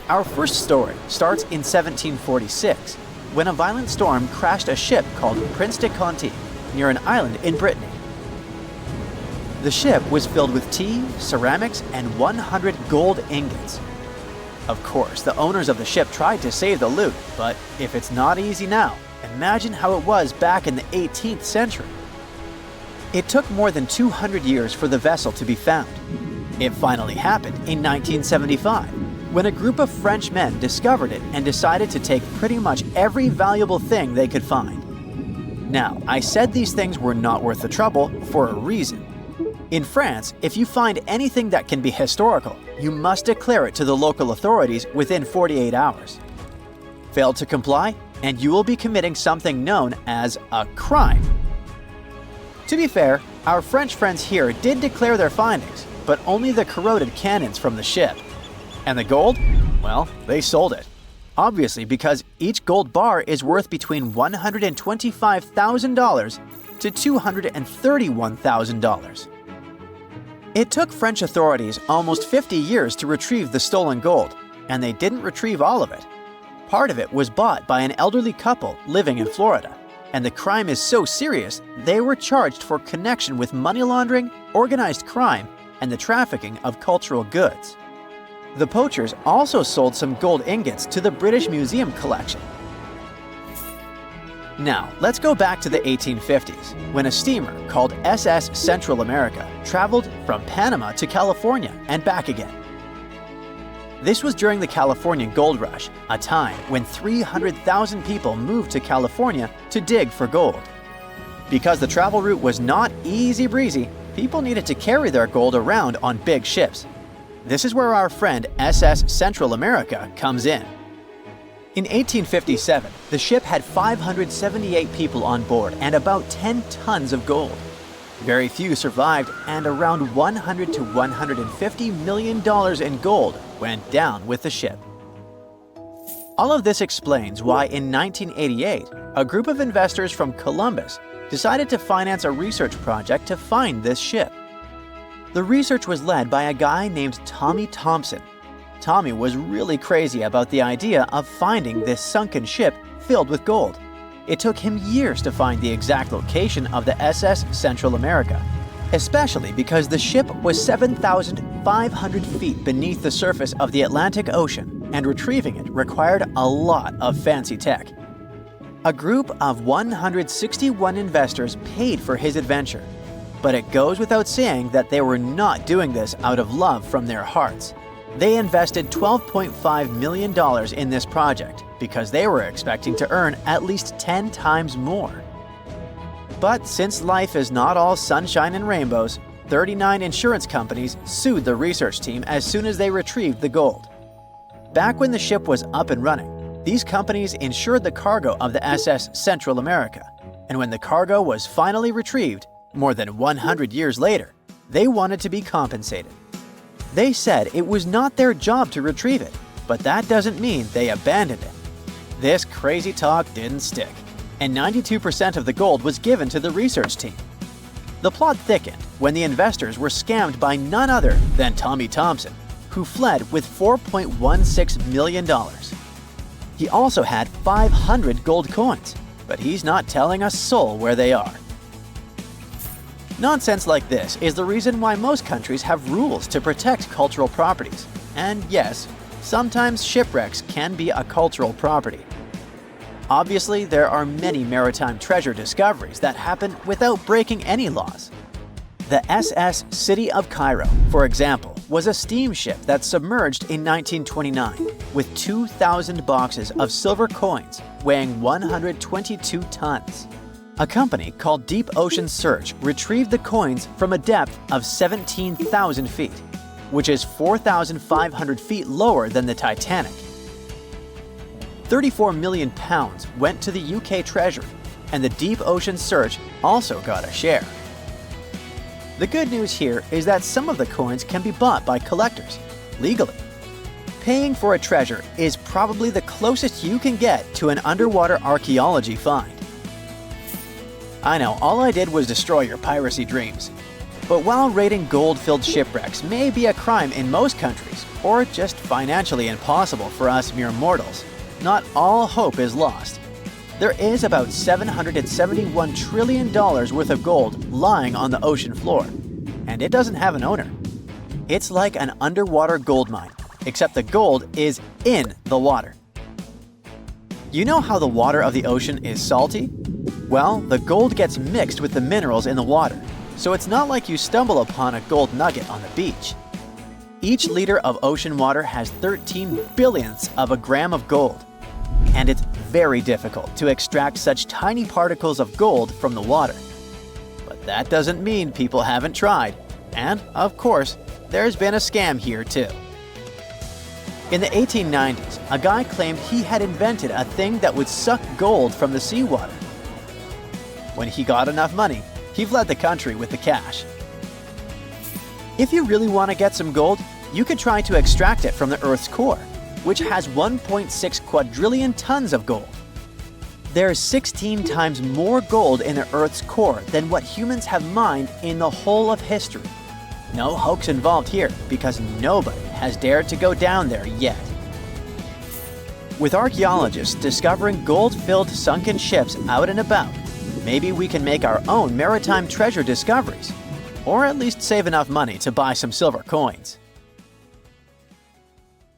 Our first story starts in 1746, when a violent storm crashed a ship called Prince de Conti near an island in Brittany. The ship was filled with tea, ceramics, and 100 gold ingots. Of course, the owners of the ship tried to save the loot, but if it's not easy now, imagine how it was back in the 18th century. It took more than 200 years for the vessel to be found. It finally happened in 1975, when a group of French men discovered it and decided to take pretty much every valuable thing they could find. Now, I said these things were not worth the trouble for a reason. In France, if you find anything that can be historical, you must declare it to the local authorities within 48 hours. Fail to comply, and you will be committing something known as a crime. To be fair, our French friends here did declare their findings, but only the corroded cannons from the ship. And the gold? Well, they sold it. Obviously, because each gold bar is worth between $125,000 to $231,000. It took French authorities almost 50 years to retrieve the stolen gold, and they didn't retrieve all of it. Part of it was bought by an elderly couple living in Florida, and the crime is so serious they were charged for connection with money laundering, organized crime, and the trafficking of cultural goods. The poachers also sold some gold ingots to the British Museum collection. Now, let's go back to the 1850s, when a steamer called SS Central America traveled from Panama to California and back again. This was during the Californian Gold Rush, a time when 300,000 people moved to California to dig for gold. Because the travel route was not easy breezy, people needed to carry their gold around on big ships. This is where our friend SS Central America comes in. In 1857, the ship had 578 people on board and about 10 tons of gold. Very few survived, and around $100 to $150 million in gold went down with the ship. All of this explains why in 1988, a group of investors from Columbus decided to finance a research project to find this ship. The research was led by a guy named Tommy Thompson. Tommy was really crazy about the idea of finding this sunken ship filled with gold. It took him years to find the exact location of the SS Central America, especially because the ship was 7,500 feet beneath the surface of the Atlantic Ocean, and retrieving it required a lot of fancy tech. A group of 161 investors paid for his adventure, but it goes without saying that they were not doing this out of love from their hearts. They invested $12.5 million in this project because they were expecting to earn at least 10 times more. But since life is not all sunshine and rainbows, 39 insurance companies sued the research team as soon as they retrieved the gold. Back when the ship was up and running, these companies insured the cargo of the SS Central America, and when the cargo was finally retrieved, more than 100 years later, they wanted to be compensated. They said it was not their job to retrieve it, but that doesn't mean they abandoned it. This crazy talk didn't stick, and 92% of the gold was given to the research team. The plot thickened when the investors were scammed by none other than Tommy Thompson, who fled with $4.16 million. He also had 500 gold coins, but he's not telling a soul where they are. Nonsense like this is the reason why most countries have rules to protect cultural properties. And yes, sometimes shipwrecks can be a cultural property. Obviously, there are many maritime treasure discoveries that happen without breaking any laws. The SS City of Cairo, for example, was a steamship that submerged in 1929 with 2,000 boxes of silver coins weighing 122 tons. A company called Deep Ocean Search retrieved the coins from a depth of 17,000 feet, which is 4,500 feet lower than the Titanic. 34 million pounds went to the UK Treasury, and the Deep Ocean Search also got a share. The good news here is that some of the coins can be bought by collectors, legally. Paying for a treasure is probably the closest you can get to an underwater archaeology find. I know, all I did was destroy your piracy dreams. But while raiding gold-filled shipwrecks may be a crime in most countries, or just financially impossible for us mere mortals, not all hope is lost. There is about $771 trillion worth of gold lying on the ocean floor, and it doesn't have an owner. It's like an underwater gold mine, except the gold is in the water. You know how the water of the ocean is salty? Well, the gold gets mixed with the minerals in the water, so it's not like you stumble upon a gold nugget on the beach. Each liter of ocean water has 13 billionths of a gram of gold, and it's very difficult to extract such tiny particles of gold from the water. But that doesn't mean people haven't tried, and of course, there's been a scam here too. In the 1890s, a guy claimed he had invented a thing that would suck gold from the seawater. When he got enough money, he fled the country with the cash. If you really want to get some gold, you could try to extract it from the Earth's core, which has 1.6 quadrillion tons of gold. There's 16 times more gold in the Earth's core than what humans have mined in the whole of history. No hoax involved here, because nobody has dared to go down there yet. With archaeologists discovering gold-filled sunken ships out and about, maybe we can make our own maritime treasure discoveries, or at least save enough money to buy some silver coins.